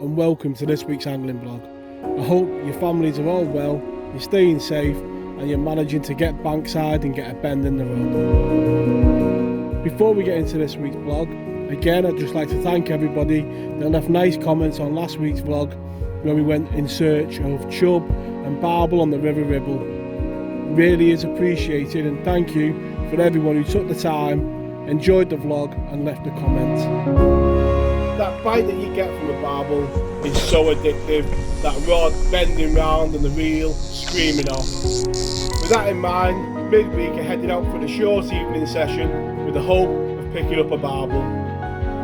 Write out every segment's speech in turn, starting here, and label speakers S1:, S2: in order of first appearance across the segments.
S1: and welcome to this week's angling vlog. I hope your families are all well, you're staying safe and you're managing to get bankside and get a bend in the road. Before we get into this week's vlog, again I'd just like to thank everybody that left nice comments on last week's vlog where we went in search of chub and barbel on the River Ribble. Really is appreciated, and thank you for everyone who took the time, enjoyed the vlog and left a comment. That bite that you get from a barbel is so addictive, that rod bending round and the reel screaming off. With that in mind, midweek I headed out for the short evening session with the hope of picking up a barbel.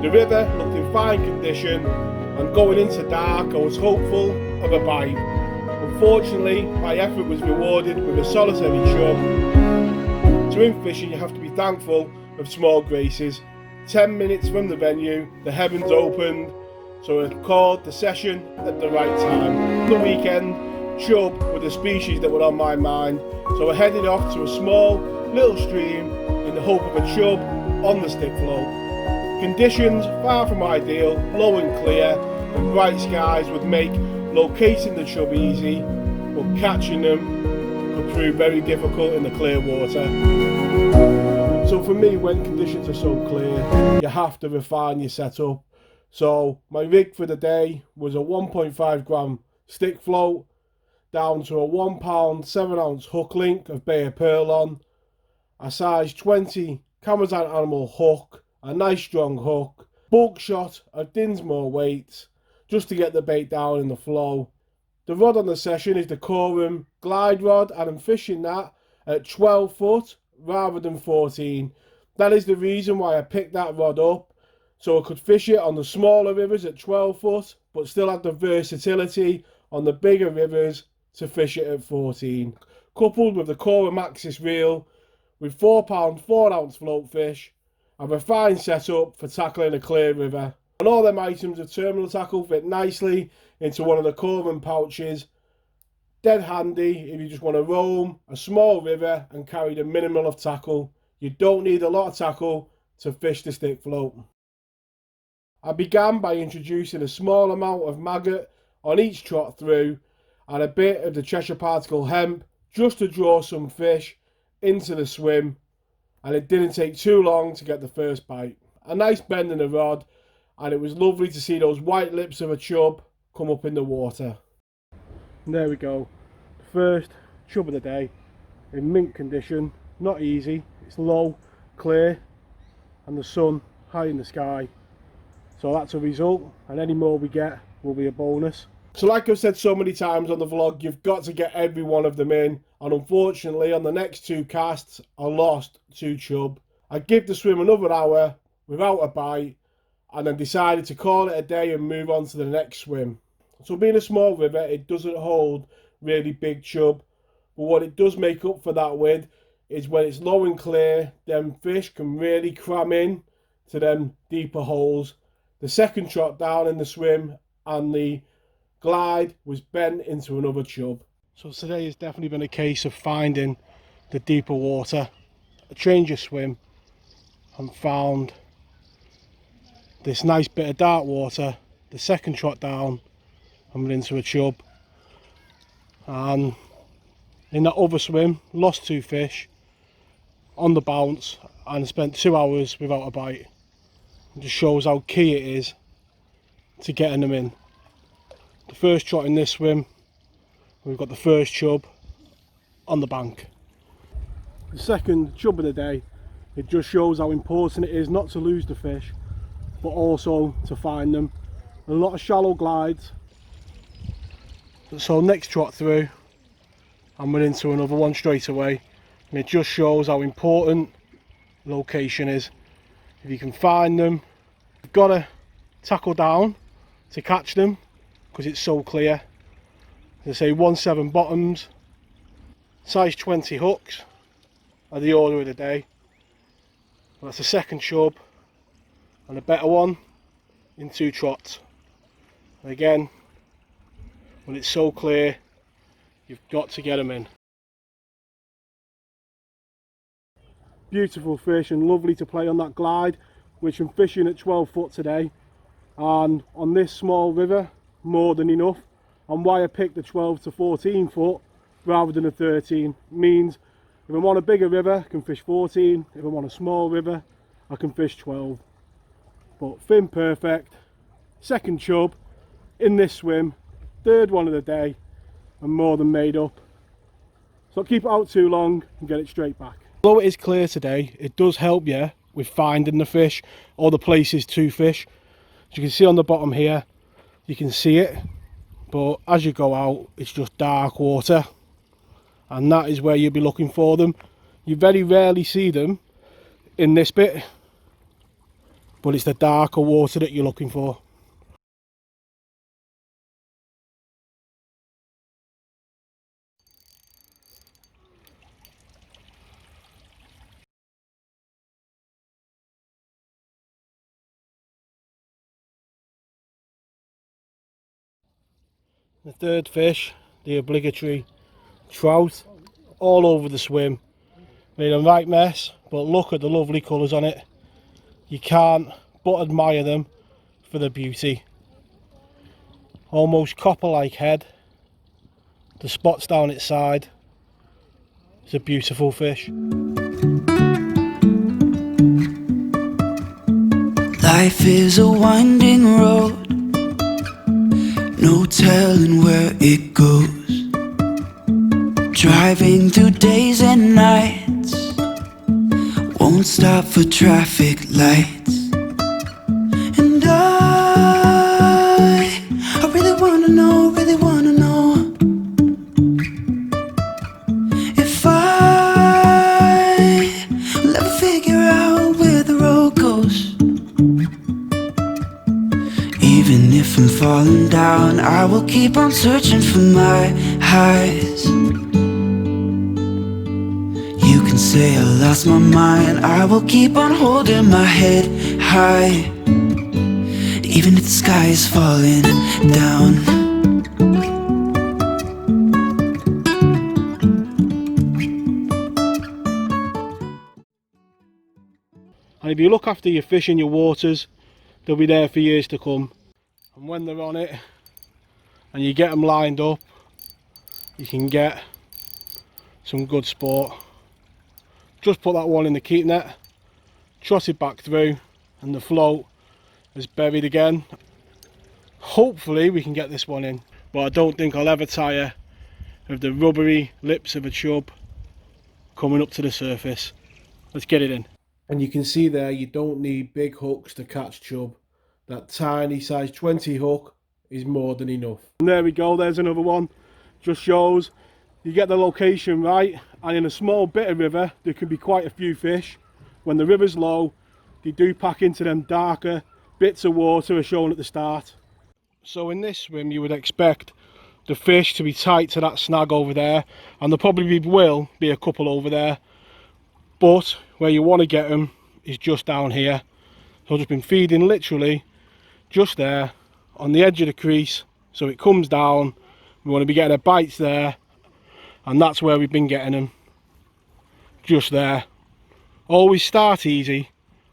S1: The river looked in fine condition and going into dark I was hopeful of a bite. Unfortunately, my effort was rewarded with a solitary chub. So in fishing you have to be thankful of small graces. 10 minutes from the venue, the heavens opened, so I called the session at the right time. The weekend, chub were the species that were on my mind, so I headed off to a small little stream in the hope of a chub on the stick float. Conditions far from ideal, low and clear, and bright skies would make locating the chub easy, but catching them could prove very difficult in the clear water. So for me, when conditions are so clear, you have to refine your setup. So my rig for the day was a 1.5 gram stick float down to a 1 pound 7 ounce hook link of Bay of Pearl on, a size 20 Camazan animal hook, a nice strong hook, bulk shot of Dinsmore weights just to get the bait down in the flow. The rod on the session is the Korum glide rod, and I'm fishing that at 12 foot rather than 14. That is the reason why I picked that rod up, so I could fish it on the smaller rivers at 12 foot but still have the versatility on the bigger rivers to fish it at 14. Coupled with the Korum Axis reel with 4 pound 4 ounce float fish, I have a fine setup for tackling a clear river. And all them items of terminal tackle fit nicely into one of the Korum pouches. Dead handy if you just want to roam a small river and carry the minimal of tackle. You don't need a lot of tackle to fish the stick float. I began by introducing a small amount of maggot on each trot through and a bit of the Cheshire particle hemp just to draw some fish into the swim, and it didn't take too long to get the first bite. A nice bend in the rod, and it was lovely to see those white lips of a chub come up in the water. And there we go, the first chub of the day in mint condition. Not easy, it's low, clear and the sun high in the sky, so that's a result, and any more we get will be a bonus. So like I've said so many times on the vlog, you've got to get every one of them in, and unfortunately on the next two casts I lost 2 chub. I give the swim another hour without a bite and then decided to call it a day and move on to the next swim. So being a small river, it doesn't hold really big chub, but what it does make up for that with is when it's low and clear, them fish can really cram in to them deeper holes. The second trot down in the swim and the glide was bent into another chub. So today has definitely been a case of finding the deeper water. I changed your swim and found this nice bit of dark water. The second trot down and went into a chub, and in that other swim lost 2 fish on the bounce and spent 2 hours without a bite. It just shows how key it is to getting them in. The first trot in this swim, we've got the first chub on the bank. The second chub of the day, it just shows how important it is not to lose the fish but also to find them. A lot of shallow glides, so next trot through and we're into another one straight away, and it just shows how important location is. If you can find them, you've got to tackle down to catch them because it's so clear. As I say, 1/7 bottoms, size 20 hooks are the order of the day. Well, that's the second chub and a better one in 2 trots. And again, when it's so clear, you've got to get them in. Beautiful fish and lovely to play on that glide, which I'm fishing at 12 foot today. And on this small river, more than enough. And why I picked the 12 to 14 foot rather than a 13 means if I'm on a bigger river I can fish 14, if I'm on a small river I can fish 12. But fin perfect, second chub in this swim, third one of the day, and more than made up. So don't keep it out too long and get it straight back. Although it is clear today, it does help you with finding the fish or the places to fish. As you can see on the bottom here, you can see it, but as you go out it's just dark water, and that is where you'll be looking for them. You very rarely see them in this bit, but it's the darker water that you're looking for. The third fish, the obligatory trout, all over the swim. Made a right mess, but look at the lovely colours on it. You can't but admire them for the beauty. Almost copper-like head, the spots down its side. It's a beautiful fish.
S2: Life is a winding road, no telling where it goes. Driving through days and nights, won't stop for traffic lights. And I really wanna know, if I will ever figure out where the road goes. Even if I'm falling down, I will keep on searching for my highs. You can say I lost my mind, I will keep on holding my head high, even if the sky is falling down.
S1: And if you look after your fish in your waters, they'll be there for years to come. And when they're on it and you get them lined up, you can get some good sport. Just put that one in the keep net, trot it back through, and the float is buried again. Hopefully we can get this one in, but I don't think I'll ever tire of the rubbery lips of a chub coming up to the surface. Let's get it in. And you can see there, you don't need big hooks to catch chub. That tiny size 20 hook is more than enough. And there we go, there's another one. Just shows you get the location right, and in a small bit of river there can be quite a few fish. When the river's low, they do pack into them darker bits of water as shown at the start. So in this swim you would expect the fish to be tight to that snag over there, and there probably will be a couple over there, but where you want to get them is just down here. So I've just been feeding literally just there on the edge of the crease, so it comes down. We want to be getting our bites there, and that's where we've been getting them, just there. Always start easy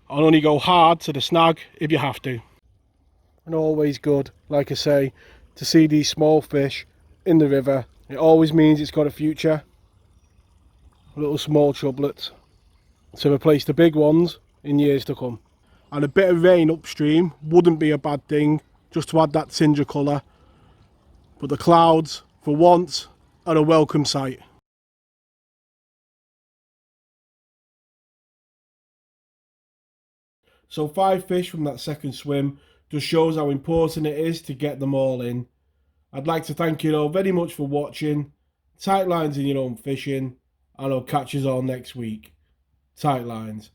S1: and only go hard to the snag if you have to. And always good, like I say, to see these small fish in the river. It always means it's got a future. Little small chublets to replace the big ones in years to come. And a bit of rain upstream wouldn't be a bad thing, just to add that tinge of colour. But the clouds, for once, are a welcome sight. So 5 fish from that second swim just shows how important it is to get them all in. I'd like to thank you all very much for watching. Tight lines in your own fishing, and I'll catch you all next week. Tight lines.